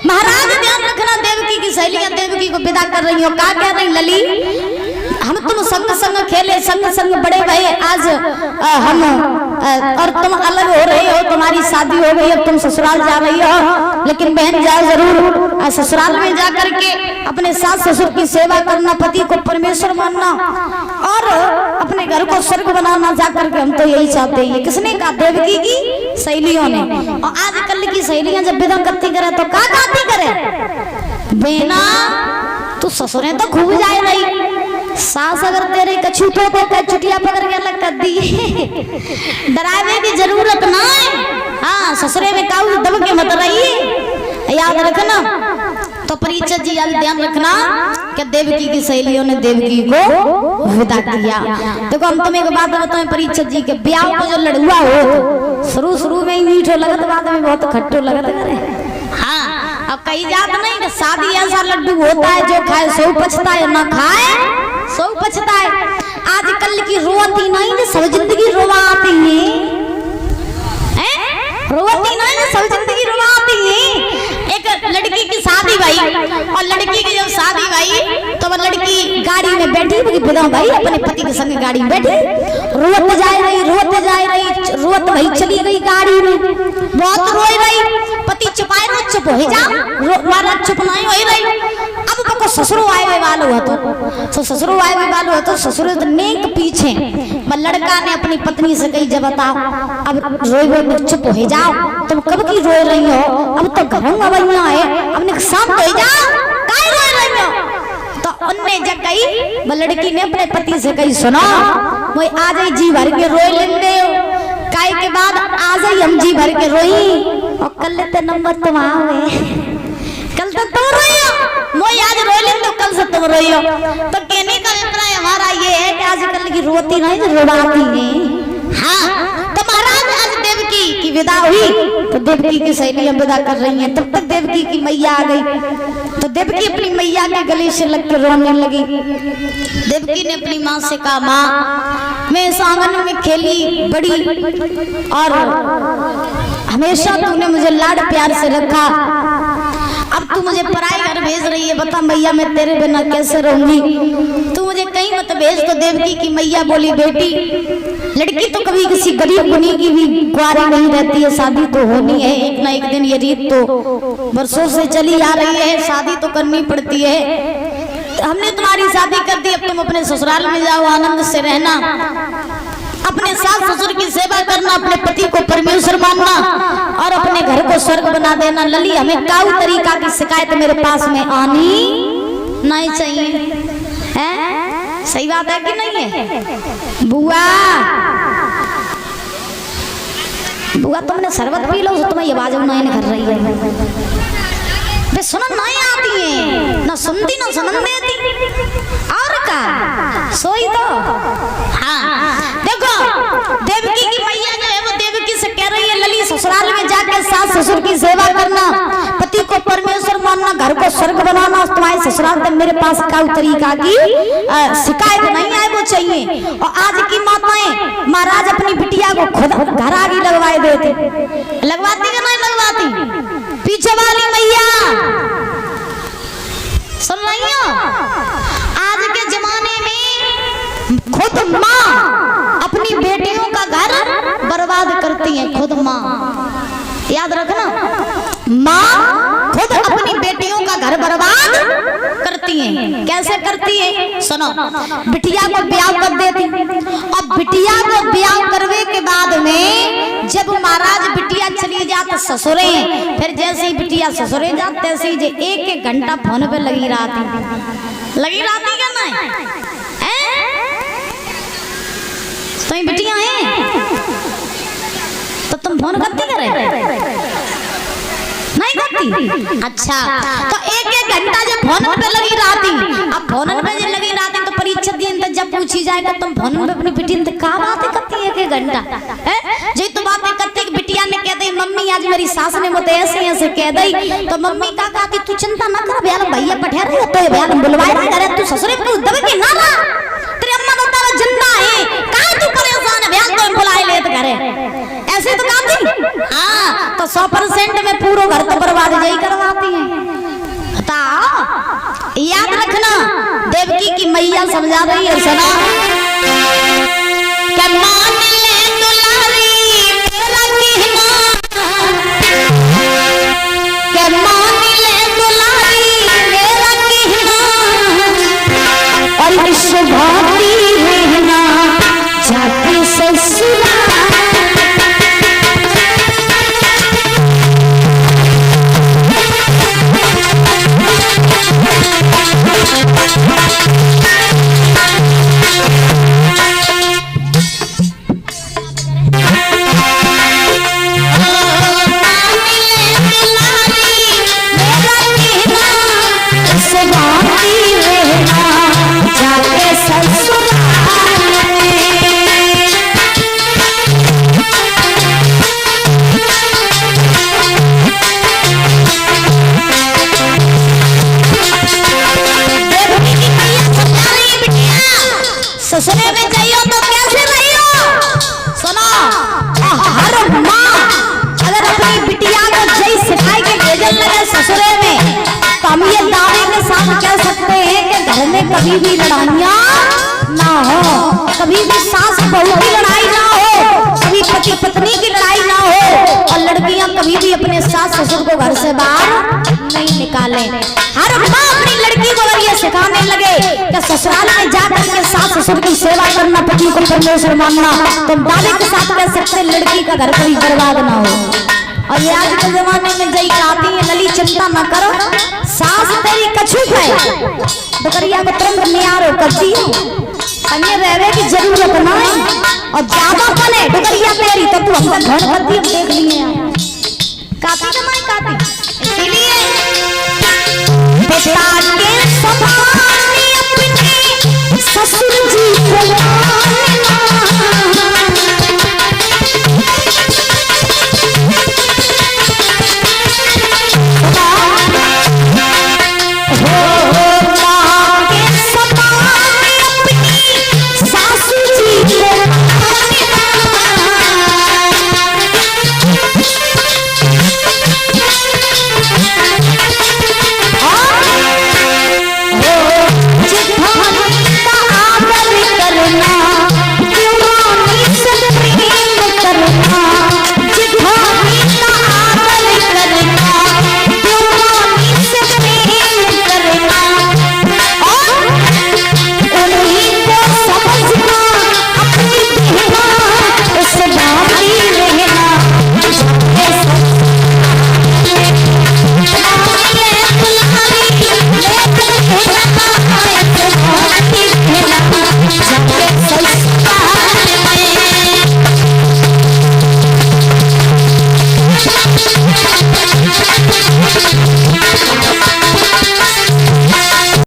महाराज ध्यान रखना, देवकी की सहेलियां देवकी को विदा कर रही हो। क्या कह रही लली, हम तुम संग संग खेले, संग संग बड़े भये, आज हम और तुम अलग हो रहे हो, तुम्हारी शादी हो गई, अब तुम ससुराल जा रही हो। लेकिन बहन जाओ जरूर, ससुराल में जा करके अपने सास ससुर की सेवा करना, पति को परमेश्वर मानना और अपने घर को स्वर्ग बनाना जा करके। हम तो यही चाहते हैं। किसने कहा? देवकी की सहेलियों ने। और आजकल की सहेलियां जब विदा करती करे तो क्या कहती करे? बेना तू ससुरे तो खूब जाए रही, सास अगर तेरे कछू तो चुटिया पकड़ के अलग कर दी। डरावे की जरूरत ना है। हाँ, ससुरे में काऊ दब के मत रही, याद रखना। तो परीक्षित जी याद ध्यान रखना कि देवकी की सहेलियों ने देवकी को विदा किया। देखो हम तुम्हें एक बात बताएं, परीक्षित जी के ब्याह को जो लड़ुआ हो शुरू में ही मीठो लगत, बाद में बहुत खट्टो लगत करे। हाँ, अब कही जात नहीं कि शादी ऐसा लड्डू होता है जो खाए सो पछताए, ना खाए सो पछताए। आजकल की रोती नहीं, सब जिंदगी रोवाती है। रोती नहीं, सब जिंदगी रोवाती है। एक लड़की की शादी भाई, और लड़की की जब शादी भाई तो वो लड़की गाड़ी में बैठी, विदा भाई अपने पति के संग गाड़ी में बैठी, रोते जा रही, रोत भाई चली गई गाड़ी में, बहुत रोई रही। पति चुपाए रो, चुप हो जा, मारा चुप नहीं हो रही। अब को ससुरो आए हुए वालो हो तो ससुरो आए हुए वालो हो तो ससुर नेक पीछे लड़का ने अपनी पत्नी से कही, जब बताओ अब रोई चुप हो जाओ, तुम कब की रो रही हो? अब तो घरों गवैया है, अब शांत हो जाओ, काहे रो रही हो? तो उनने जब कही, लड़की ने अपने पति से कही, सुनो वो आज ही जी भर के रोए लेंदे हो, काय के बाद आज ही हम जी भर के रोई, और कल ते नंबर तुम आओगे, कल तो तुम रोई हो, मोई आज रो ले तो कल से तुम रोई हो। तो कहने का अभिप्राय हमारा ये है कि आजकल की रोती नहीं, रोवाती है। हाँ, तो महाराज आज देवकी की विदा हुई तो देवकी की सहेलियां विदा कर रही हैं, तब तक देवकी की मैया आ गई। तो देवकी अपनी मैया के गले से लग कर रोने लगी। देवकी ने अपनी माँ से कहा, माँ मैं इस आंगन में खेली बड़ी और हमेशा तूने मुझे लाड प्यार से रखा, अब तू मुझे पराई घर भेज रही है, बता मैया मैं तेरे बिना कैसे रहूंगी? तू मुझे कहीं मत भेज। तो देवकी की मैया बोली, बेटी लड़की तो कभी किसी गरीब गुनी की भी कुंवारी नहीं रहती है, शादी तो होनी है, एक ना एक दिन ये रीत तो वर्षों से चली आ रही है, शादी तो करनी पड़ती है। हमने तुम्हारी शादी कर दी, अब तुम अपने ससुराल में जाओ, आनंद से रहना, अपने सास ससुर की सेवा करना, अपने पति को परमेश्वर मानना और अपने घर को स्वर्ग बना देना। लली हमें काऊ तरीका की शिकायत मेरे पास में आनी नहीं चाहिए, है? सही बात है कि नहीं है? बुआ बुआ तुमने शरबत पी लो, तुम्हें आवाज नहीं कर रही है, सुनन नहीं आती है, ना सुनती ना सुनन देती, और का सोई तो। हाँ देखो देवकी की मैया जो है वो देवकी से कह रही है, लली ससुराल में जाकर सास ससुर की सेवा करना, पति को परमेश्वर मानना, घर को स्वर्ग बनाना, तुम्हारे ससुराल तक मेरे पास काऊ तरीका की शिकायत नहीं आए वो चाहिए। और आज की माताएं महाराज अपनी बिटिया को खुद घर आगे लगवाए देते, लगवाती कि नहीं लगवाती? पीछे वाली मैया सुन रही हो? आज के जमाने में खुद माँ अपनी बेटियों का घर बर्बाद करती है, खुद माँ, याद रखना, माँ खुद अपनी बेटियों का घर बर्बाद करती है। कैसे करती है? सुनो, बिटिया को ब्याह कर देती, और बिटिया को ब्याह करने के बाद में जब महाराज बिटिया चली जाती ससुरे, फिर जैसे ही बिटिया ससुरे जाती तैसे ही एक एक घंटा फोन पे लगी रहती क्या नहीं? तो बिटिया हैं तो तुम फोन करती करे नहीं करती? अच्छा, तो एक एक घंटा जब फोन पे लगी रहती, अब फोन पे जब लगी रहती तो परीक्षा दिन तक जब पूछी जाएगा तुम फोन पे अपनी बिटिया से क्या बातें करती है? एक घंटा जो तो बातें करती, बिटिया ने कह दी मम्मी आज मेरी सास ने मुझे ऐसे ऐसे कह दी, तो मम्मी का कहती तू चिंता ना कर, भैया भैया पठा रहे तो भैया बुलवाए करे, तू ससुरे को दब के ना ला, तेरी अम्मा बता जिंदा है, कहां तू परेशान है, भैया तो बुलाए ले तो करे, ऐसे तो काम थी। हाँ, तो 100% में पूरा घर तो बर्बाद यही करवाती है। मैया समझा रही है, सुना क्या मान ले दुलारी मेरा कहना, क्या मान ले दुलारी मेरा कहना, और विश्व भाती रहना जाके ससुराल। ससुरे में जाइयो तो कैसे रहियो, सुनो हर माँ अगर अपनी बिटिया को जय सिखाई के भेजल लगे ससुरे में, तो हम ये दावे के साथ कह सकते हैं कि घर में कभी भी लड़ाइयाँ ना हो, कभी भी सास बहू की लड़ाई ना हो, कभी पति पत्नी की लड़ाई ना हो, और लड़कियां कभी भी अपने सास ससुर को घर से बाहर नहीं निकाले। हर माँ अपनी लड़की को अगर ये सिखाने लगे कि ससुराल में जाकर के सास ससुर की सेवा करना, पति को परमेश्वर मानना, तो दावे के साथ कह सकते लड़की का घर कभी बर्बाद ना हो। और ये आज के जमाने में जई कहती है लली चिंता न करो, सास तेरी कछु है बकरिया को तुरंत नियारो करती है, अन्य रहने की जरूरत ना है, और ज्यादा बने बकरिया तेरी तो तू हमका घर करती है, देख लिए काती ना मैं काती, इसीलिए